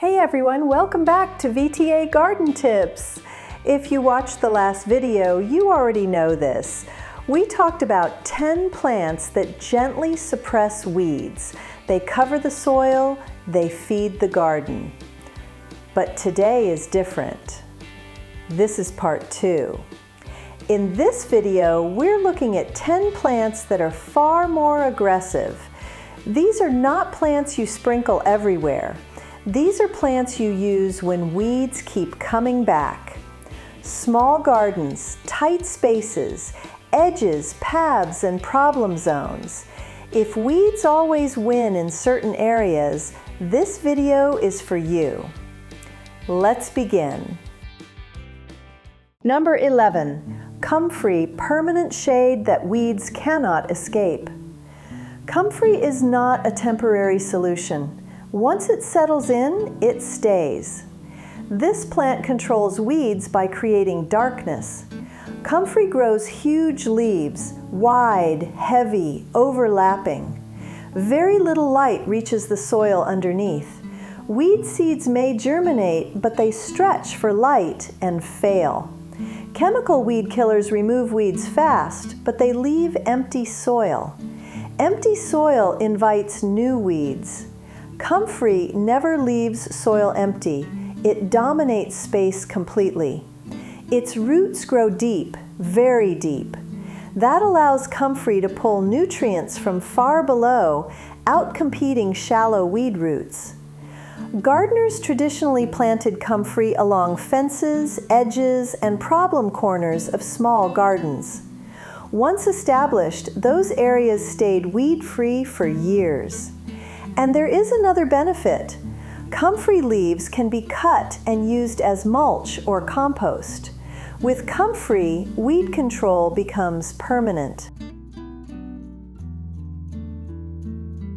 Hey everyone, welcome back to VTA Garden Tips. If you watched the last video, you already know this. We talked about 10 plants that gently suppress weeds. They cover the soil, they feed the garden. But today is different. This is part 2. In this video, we're looking at 10 plants that are far more aggressive. These are not plants you sprinkle everywhere. These are plants you use when weeds keep coming back. Small gardens, tight spaces, edges, paths, and problem zones. If weeds always win in certain areas, this video is for you. Let's begin. Number 11, Comfrey permanent shade that weeds cannot escape. Comfrey is not a temporary solution. Once it settles in, it stays. This plant controls weeds by creating darkness. Comfrey grows huge leaves, wide, heavy, overlapping. Very little light reaches the soil underneath. Weed seeds may germinate, but they stretch for light and fail. Chemical weed killers remove weeds fast, but they leave empty soil. Empty soil invites new weeds. Comfrey never leaves soil empty. It dominates space completely. Its roots grow deep, very deep. That allows comfrey to pull nutrients from far below, outcompeting shallow weed roots. Gardeners traditionally planted comfrey along fences, edges, and problem corners of small gardens. Once established, those areas stayed weed-free for years. And there is another benefit. Comfrey leaves can be cut and used as mulch or compost. With comfrey, weed control becomes permanent.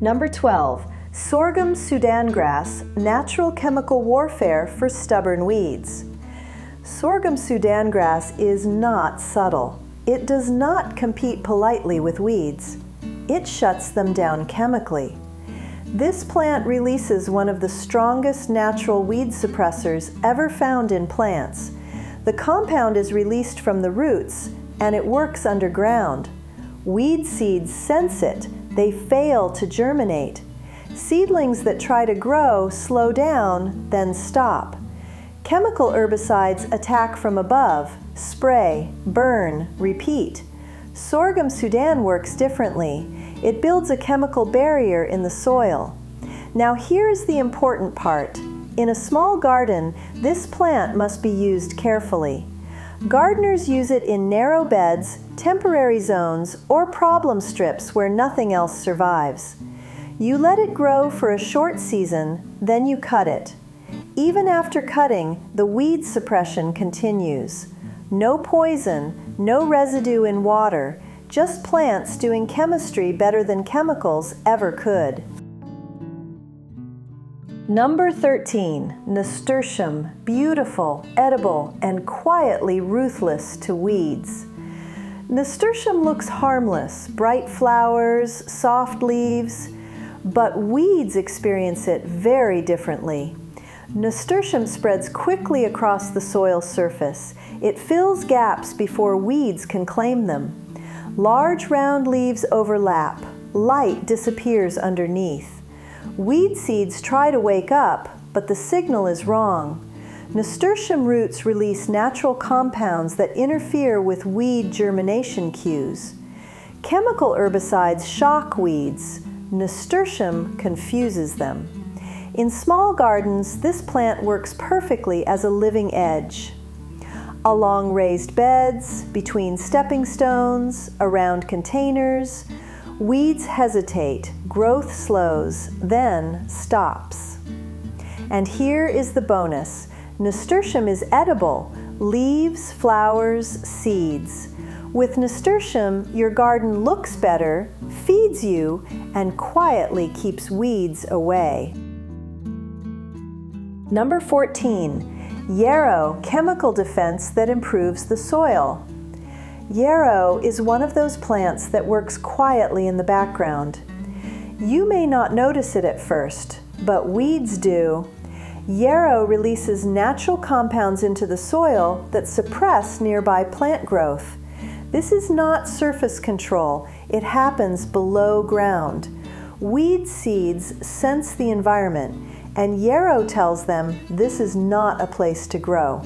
Number 12, Sorghum Sudan grass, natural chemical warfare for stubborn weeds. Sorghum Sudan grass is not subtle. It does not compete politely with weeds. It shuts them down chemically. This plant releases one of the strongest natural weed suppressors ever found in plants. The compound is released from the roots, and it works underground. Weed seeds sense it. They fail to germinate. Seedlings that try to grow slow down, then stop. Chemical herbicides attack from above, spray, burn, repeat. Sorghum Sudan works differently. It builds a chemical barrier in the soil. Now here's the important part. In a small garden, this plant must be used carefully. Gardeners use it in narrow beds, temporary zones, or problem strips where nothing else survives. You let it grow for a short season, then you cut it. Even after cutting, the weed suppression continues. No poison, no residue in water, just plants doing chemistry better than chemicals ever could. Number 13, Nasturtium, beautiful, edible, and quietly ruthless to weeds. Nasturtium looks harmless, bright flowers, soft leaves, but weeds experience it very differently. Nasturtium spreads quickly across the soil surface. It fills gaps before weeds can claim them. Large round leaves overlap. Light disappears underneath. Weed seeds try to wake up, but the signal is wrong. Nasturtium roots release natural compounds that interfere with weed germination cues. Chemical herbicides shock weeds. Nasturtium confuses them. In small gardens, this plant works perfectly as a living edge. Along raised beds, between stepping stones, around containers, weeds hesitate, growth slows, then stops. And here is the bonus. Nasturtium is edible, leaves, flowers, seeds. With nasturtium, your garden looks better, feeds you, and quietly keeps weeds away. Number 14. Yarrow, chemical defense that improves the soil. Yarrow is one of those plants that works quietly in the background. You may not notice it at first, but weeds do. Yarrow releases natural compounds into the soil that suppress nearby plant growth. This is not surface control, it happens below ground. Weed seeds sense the environment, and Yarrow tells them this is not a place to grow.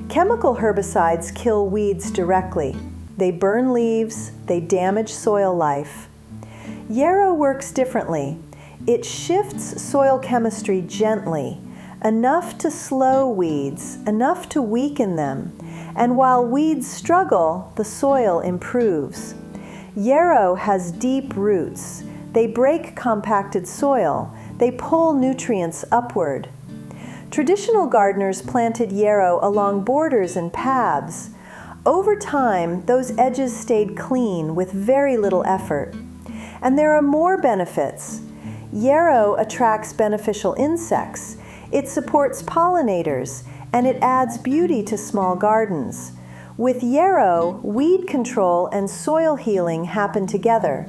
Chemical herbicides kill weeds directly. They burn leaves, they damage soil life. Yarrow works differently. It shifts soil chemistry gently, enough to slow weeds, enough to weaken them, and while weeds struggle, the soil improves. Yarrow has deep roots. They break compacted soil. They pull nutrients upward. Traditional gardeners planted yarrow along borders and paths. Over time, those edges stayed clean with very little effort. And there are more benefits. Yarrow attracts beneficial insects. It supports pollinators, and it adds beauty to small gardens. With yarrow, weed control and soil healing happen together.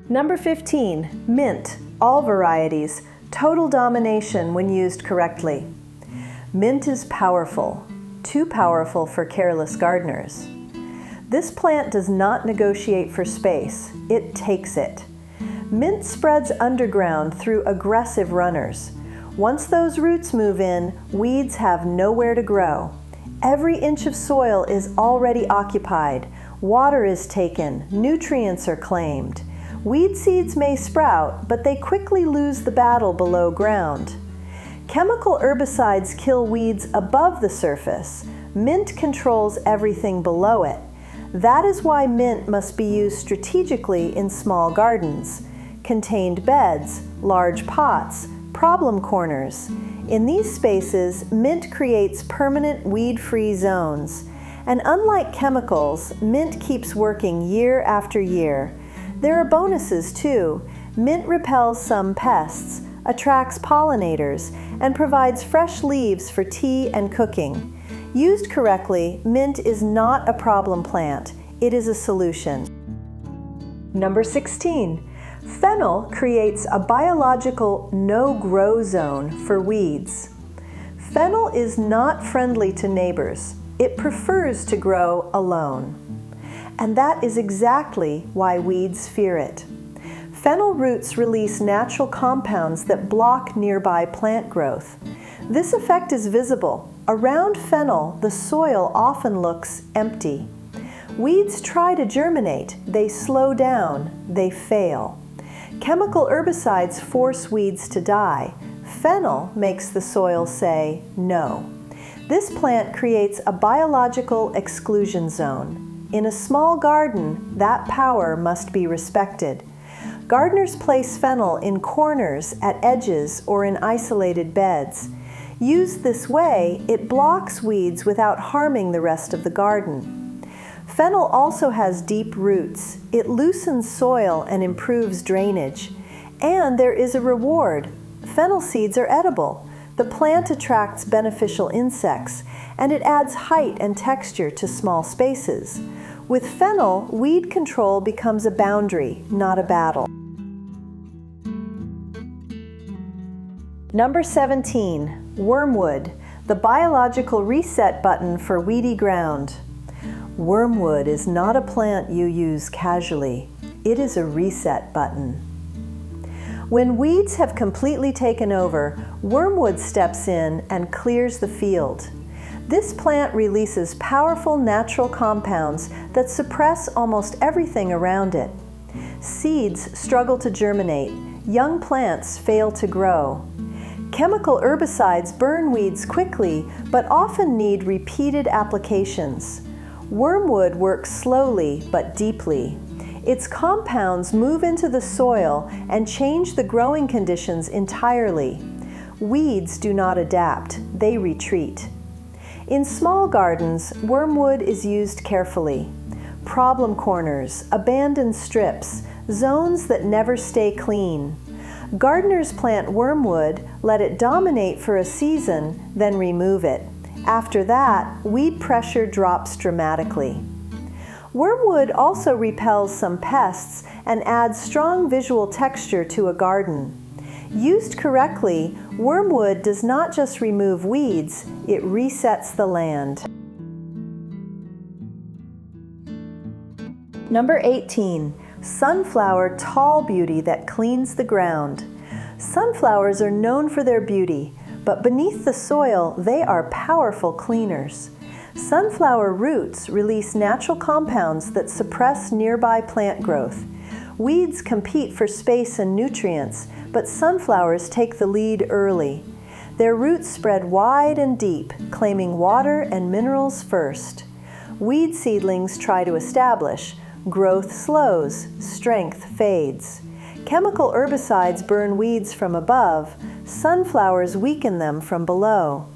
Number 15, mint, all varieties, total domination when used correctly. Mint is powerful, too powerful for careless gardeners. This plant does not negotiate for space, it takes it. Mint spreads underground through aggressive runners. Once those roots move in, weeds have nowhere to grow. Every inch of soil is already occupied, water is taken, nutrients are claimed. Weed seeds may sprout, but they quickly lose the battle below ground. Chemical herbicides kill weeds above the surface. Mint controls everything below it. That is why mint must be used strategically in small gardens, contained beds, large pots, problem corners. In these spaces, mint creates permanent weed-free zones. And unlike chemicals, mint keeps working year after year. There are bonuses too. Mint repels some pests, attracts pollinators, and provides fresh leaves for tea and cooking. Used correctly, mint is not a problem plant. It is a solution. Number 16. Fennel creates a biological no-grow zone for weeds. Fennel is not friendly to neighbors. It prefers to grow alone. And that is exactly why weeds fear it. Fennel roots release natural compounds that block nearby plant growth. This effect is visible. Around fennel, the soil often looks empty. Weeds try to germinate. They slow down. They fail. Chemical herbicides force weeds to die. Fennel makes the soil say no. This plant creates a biological exclusion zone. In a small garden, that power must be respected. Gardeners place fennel in corners, at edges, or in isolated beds. Used this way, it blocks weeds without harming the rest of the garden. Fennel also has deep roots. It loosens soil and improves drainage. And there is a reward. Fennel seeds are edible. The plant attracts beneficial insects, and it adds height and texture to small spaces. With fennel, weed control becomes a boundary, not a battle. Number 17, wormwood, the biological reset button for weedy ground. Wormwood is not a plant you use casually. It is a reset button. When weeds have completely taken over, wormwood steps in and clears the field. This plant releases powerful natural compounds that suppress almost everything around it. Seeds struggle to germinate. Young plants fail to grow. Chemical herbicides burn weeds quickly, but often need repeated applications. Wormwood works slowly but deeply. Its compounds move into the soil and change the growing conditions entirely. Weeds do not adapt, they retreat. In small gardens, wormwood is used carefully. Problem corners, abandoned strips, zones that never stay clean. Gardeners plant wormwood, let it dominate for a season, then remove it. After that, weed pressure drops dramatically. Wormwood also repels some pests and adds strong visual texture to a garden. Used correctly, wormwood does not just remove weeds, it resets the land. Number 18. Sunflower tall beauty that cleans the ground. Sunflowers are known for their beauty, but beneath the soil, they are powerful cleaners. Sunflower roots release natural compounds that suppress nearby plant growth. Weeds compete for space and nutrients, but sunflowers take the lead early. Their roots spread wide and deep, claiming water and minerals first. Weed seedlings try to establish. Growth slows, strength fades. Chemical herbicides burn weeds from above, sunflowers weaken them from below.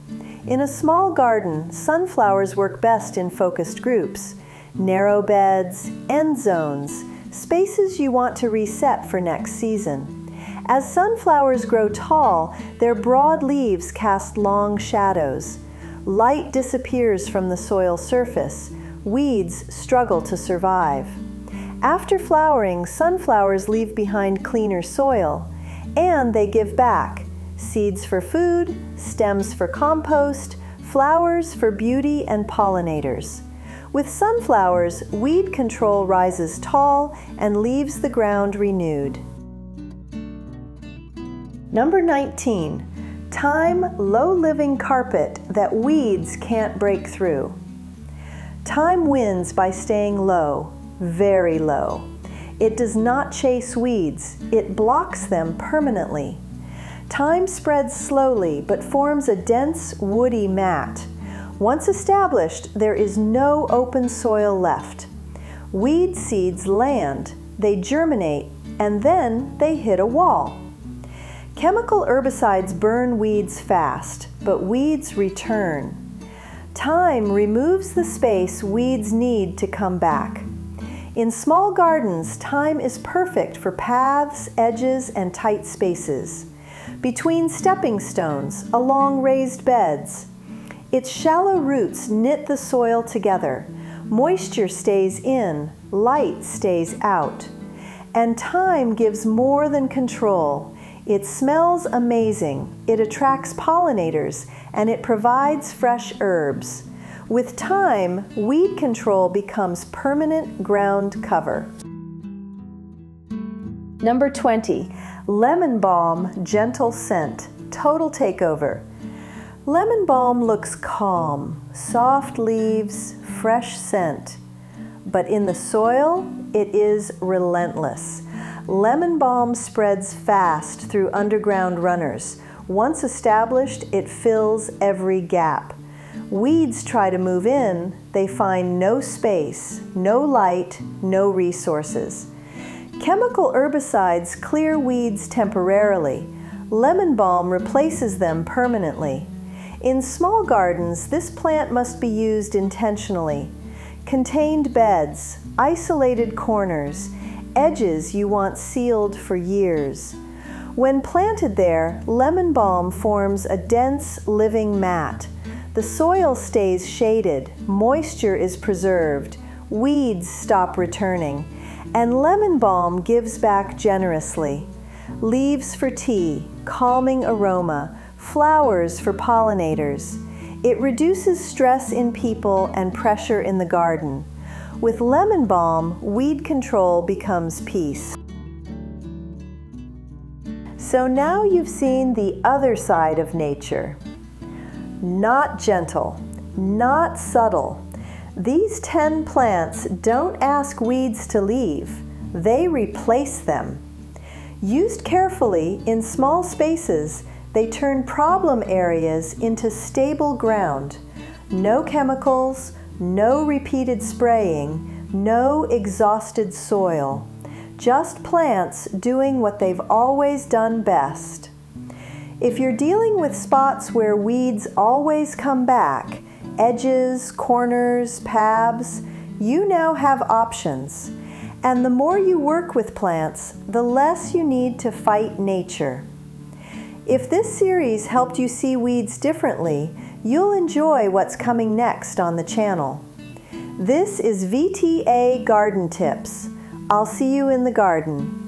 In a small garden, sunflowers work best in focused groups. Narrow beds, end zones, spaces you want to reset for next season. As sunflowers grow tall, their broad leaves cast long shadows. Light disappears from the soil surface. Weeds struggle to survive. After flowering, sunflowers leave behind cleaner soil, and they give back. Seeds for food, stems for compost, flowers for beauty and pollinators. With sunflowers, weed control rises tall and leaves the ground renewed. Number 19. Thyme low-living carpet that weeds can't break through. Thyme wins by staying low, very low. It does not chase weeds, it blocks them permanently. Thyme spreads slowly but forms a dense, woody mat. Once established, there is no open soil left. Weed seeds land, they germinate, and then they hit a wall. Chemical herbicides burn weeds fast, but weeds return. Thyme removes the space weeds need to come back. In small gardens, thyme is perfect for paths, edges, and tight spaces. Between stepping stones, along raised beds. Its shallow roots knit the soil together. Moisture stays in, light stays out. And thyme gives more than control. It smells amazing, it attracts pollinators, and it provides fresh herbs. With thyme, weed control becomes permanent ground cover. Number 20. Lemon balm, gentle scent, total takeover. Lemon balm looks calm, soft leaves, fresh scent. But in the soil, it is relentless. Lemon balm spreads fast through underground runners. Once established, it fills every gap. Weeds try to move in, they find no space, no light, no resources. Chemical herbicides clear weeds temporarily. Lemon balm replaces them permanently. In small gardens, this plant must be used intentionally. Contained beds, isolated corners, edges you want sealed for years. When planted there, lemon balm forms a dense, living mat. The soil stays shaded, moisture is preserved, weeds stop returning, and lemon balm gives back generously. Leaves for tea, calming aroma, flowers for pollinators. It reduces stress in people and pressure in the garden. With lemon balm, weed control becomes peace. So now you've seen the other side of nature. Not gentle, not subtle. These 10 plants don't ask weeds to leave, they replace them. Used carefully in small spaces, they turn problem areas into stable ground. No chemicals, no repeated spraying, no exhausted soil. Just plants doing what they've always done best. If you're dealing with spots where weeds always come back, edges, corners, paths, you now have options. And the more you work with plants, the less you need to fight nature. If this series helped you see weeds differently, you'll enjoy what's coming next on the channel. This is VTA Garden Tips. I'll see you in the garden.